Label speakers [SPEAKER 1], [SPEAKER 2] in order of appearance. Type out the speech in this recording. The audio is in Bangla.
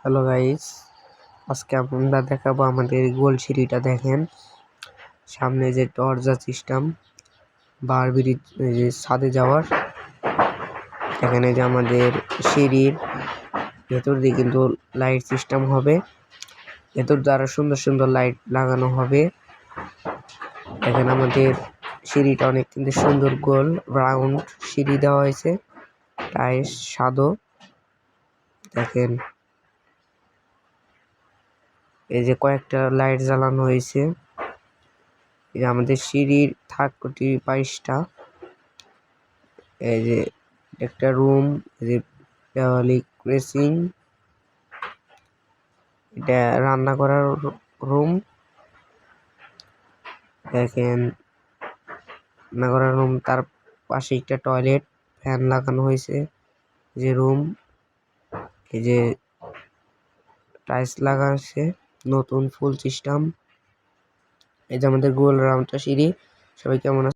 [SPEAKER 1] হ্যালো গাইস, আজকে আমরা দেখাবো আমাদের গোল সিঁড়িটা। দেখেন সামনে যে দরজা সিস্টেম বার ব্রিজ ছাদে যাওয়ার, এখানে যে আমাদের সিঁড়ির ভেতর দিয়ে কিন্তু লাইট সিস্টেম হবে, ভেতর দ্বারা সুন্দর সুন্দর লাইট লাগানো হবে। এখানে আমাদের সিঁড়িটা অনেক কিন্তু সুন্দর গোল রাউন্ড সিঁড়ি দেওয়া হয়েছে, টাইলস সাদা। দেখেন এই যে কয়েকটা লাইট জ্বালানো হয়েছে। এই যে আমাদের সিঁড়ির থাকটি 22টা। এই যে একটা রুম, এই যে ক্রেসিং, এটা রান্না করার রুম। দেখেন রান্না করার রুম, তার পাশে একটা টয়লেট, ফ্যান লাগানো হয়েছে। যে রুম, এই যে টাইলস লাগা আছে, নতুন ফুল সিস্টেম। এই যে আমাদের গোল রাউন্ডটা সিঁড়ি। সবাই কেমন আছে?